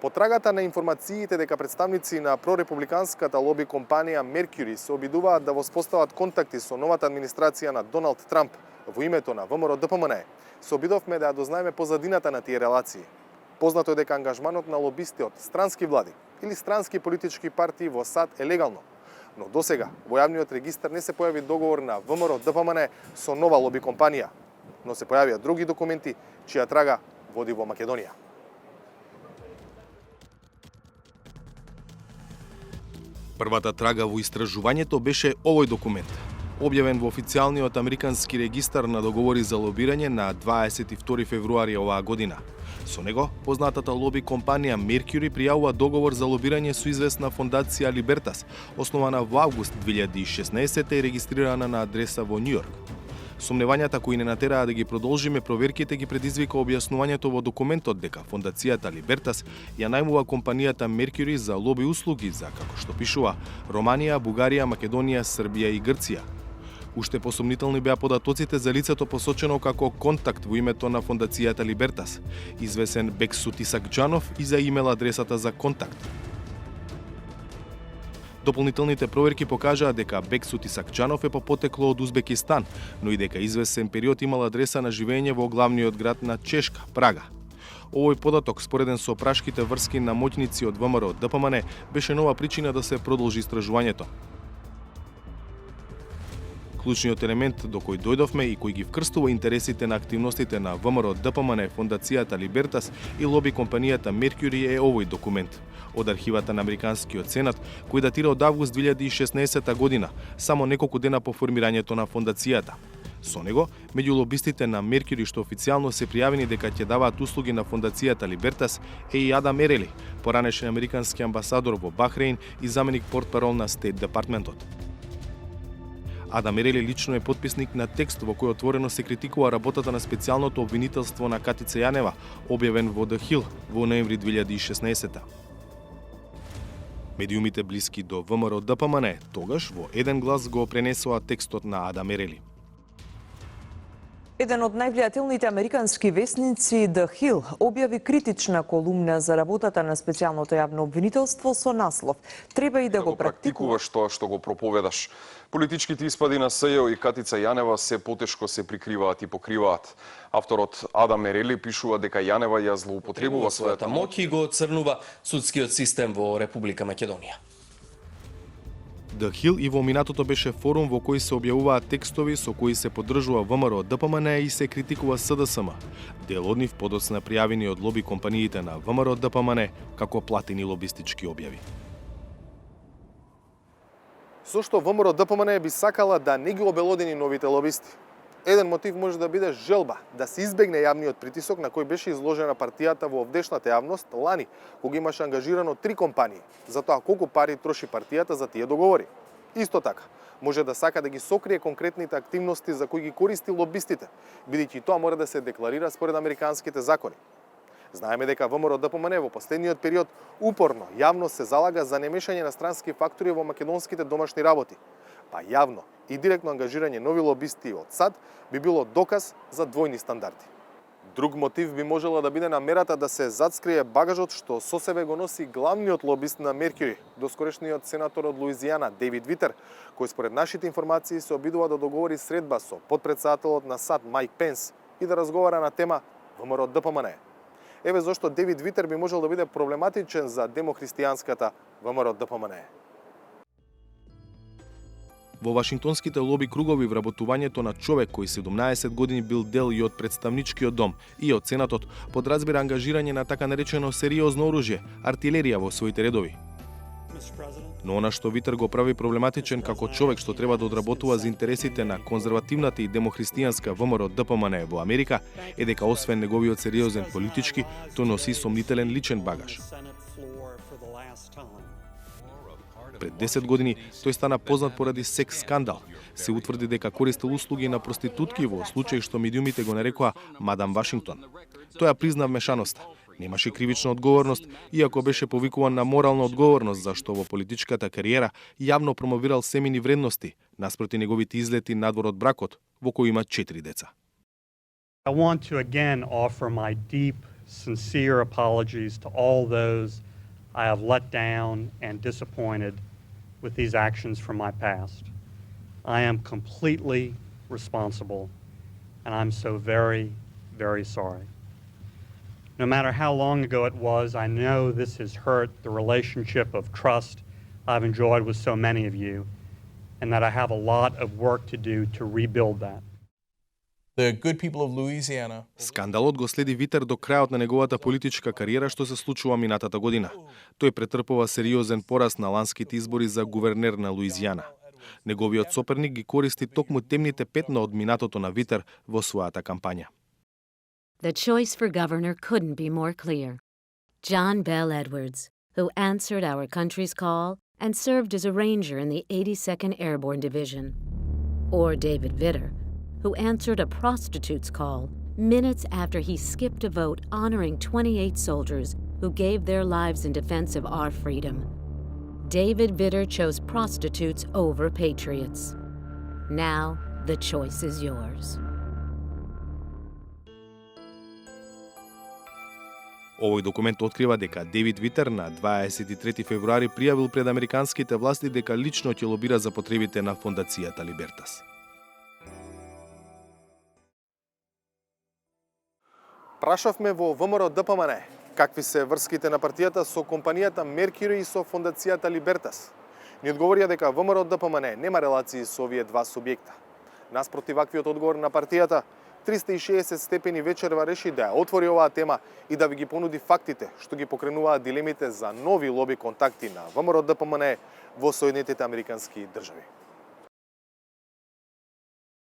Потрагата на информациите дека представници на прорепубликанската лоби компанија Mercury се обидуваат да воспостават контакти со новата администрација на Доналд Трамп во името на ВМРО-ДПМНЕ, се обидовме да ја дознаеме позадината на тие релации. Познато е дека ангажманот на лобисти од странски влади или странски политички партии во САД е легално, но досега во јавниот регистар не се појави договор на ВМРО-ДПМНЕ со нова лоби компанија, но се појавија други документи чија трага води во Македонија. Првата трага во истражувањето беше овој документ, објавен во официјалниот американски регистар на договори за лобирање на 22 февруари оваа година. Со него, познатата лоби компанија Mercury пријавува договор за лобирање со известна фондација Либертас, основана во август 2016 и регистрирана на адреса во Њујорк. Сомневањата кои не натераа да ги продолжиме проверките ги предизвика објаснувањето во документот дека фондацијата Либертас ја најмува компанијата Mercury за лоби услуги за, како што пишува, Романија, Бугарија, Македонија, Србија и Грција. Уште посомнителни беа податоците за лицето посочено како контакт во името на фондацијата Либертас, извесен Бексут Исакџанов и за имейл адресата за контакт. Дополнителните проверки покажаа дека Бексут Исакџанов е по потекло од Узбекистан, но и дека извесен период имал адреса на живење во главниот град на Чешка, Прага. Овој податок, спореден со прашките врски на моќници од ВМРО-ДПМНЕ, беше нова причина да се продолжи истражувањето. Клучниот елемент до кој дојдовме и кој ги вкрстува интересите на активностите на ВМРО-ДПМНЕ, фондацијата Либертас и лоби компанијата Mercury е овој документ од архивата на Американскиот сенат, кој датира од август 2016 година, само неколку дена по формирањето на фондацијата. Со него, меѓу лобистите на Mercury што официјално се пријавени дека ќе даваат услуги на фондацијата Либертас е и Адам Ерели, поранешен американски амбасадор во Бахрейн и заменик портпарол на Стейт департментот. Адам Ерели лично е потписник на текст во кој отворено се критикува работата на специјалното обвинителство на Катица Јанева, објавен во The Hill во ноември 2016. Медиумите блиски до ВМРО-ДПМНЕ тогаш во еден глас го пренесоа текстот на Адам Ерели. Еден од највлијателните американски весници The Hill објави критична колумна за работата на специјалното јавно обвинителство со наслов "Треба и да го практикуваш тоа што го проповедаш". Политичките испади на СЈО и Катица Јанева се потешко се прикриваат и покриваат. Авторот Адам Ерели пишува дека Јанева ја злоупотребува својата моќ и го оцрнува судскиот систем во Република Македонија. The Hill и во минатото беше форум во кој се објавуваат текстови со кои се поддржува ВМРО-ДПМНЕ и се критикува СДСМ, дел од нив подоцна пријавени од лоби компаниите на ВМРО-ДПМНЕ како платени лобистички објави. Зошто ВМРО-ДПМНЕ би сакала да не ги обелодени новите лобисти? Еден мотив може да биде желба да се избегне јавниот притисок на кој беше изложена партијата во овдешната јавност лани, кога имаше ангажирано 3 компании, за тоа колку пари троши партијата за тие договори. Исто така, може да сака да ги сокрие конкретните активности за кои ги користи лобистите, бидејќи тоа мора да се декларира според американските закони. Знаеме дека ВМРО-ДПМНЕ во последниот период упорно јавно се залага за немешање на странски фактори во македонските домашни работи, па јавно и директно ангажирање нови лобисти од САД би било доказ за двојни стандарди. Друг мотив би можела да биде намерата да се затскрие багажот што со себе го носи главниот лобист на Mercury, доскорешниот сенатор од Луизијана Дейвид Витер, кој според нашите информации се обидува да договори средба со потпредседателот на САД Мајк Пенс и да разговара на тема ВМРО-ДПМНЕ. Еве зошто Дейвид Витер би можел да биде проблематичен за демохристијанската ВМРО-ДПМНЕ. Во вашингтонските лоби кругови вработувањето на човек кој 17 години бил дел и од представничкиот дом и од Сенатот подразбира ангажирање на така наречено сериозно оружје, артилерија во своите редови. Но она што Витер го прави проблематичен како човек што треба да одработува за интересите на конзервативната и демохристијанска ВМРО-ДПМНЕ во Америка е дека освен неговиот сериозен политички, тој носи сомнителен личен багаж. Пред 10 години тој стана познат поради секс скандал. Се утврди дека користел услуги на проститутки во случај што медиумите го нарекоа Мадам Вашингтон. Тој ја призна вмешаноста. Немаше кривична одговорност, иако беше повикуван на морална одговорност, зашто во политичката кариера јавно промовирал семени вредности, наспроти неговите излети надвор од бракот, во кој има 4 деца. I want to again offer my deep sincere apologies to all those I have let down and disappointed with these actions from my past. I am completely responsible, and I'm so very, very sorry. No matter how long ago it was, I know this has hurt the relationship of trust I've enjoyed with so many of you, and that I have a lot of work to do to rebuild that. The good people of Louisiana. Скандалот го следи Витер до крајот на неговата политичка кариера што се случува минатата година. Тој претрпува сериозен пораз на ланските избори за гувернер на Луизијана. Неговиот соперник ги користи токму темните петна од минатото на Витер во својата кампања. The choice for governor couldn't be more clear. John Bell Edwards, who answered our country's call and served as a ranger in the 82nd Airborne Division. Or David Vitter, who answered a prostitute's call minutes after he skipped a vote honoring 28 soldiers who gave their lives in defense of our freedom. David Vitter chose prostitutes over patriots. Now the choice is yours. Овој документ открива дека Девид Витер на 23 февруари пријавил пред американските власти дека лично ќе лобира за потребите на фондацијата Либертас. Прашавме во ВМРО ДПМН какви се врските на партијата со компанијата Меркюри и со фондацијата Либертас. Ни одговорија дека ВМРО ДПМН нема релации со овие два субјекта. Наспротив ваквиот одговор на партијата, 360 степени вечерва реши да ја отвори оваа тема и да ви ги понуди фактите што ги покренуваат дилемите за нови лоби контакти на ВМРО ДПМН во Соединетите Американски држави.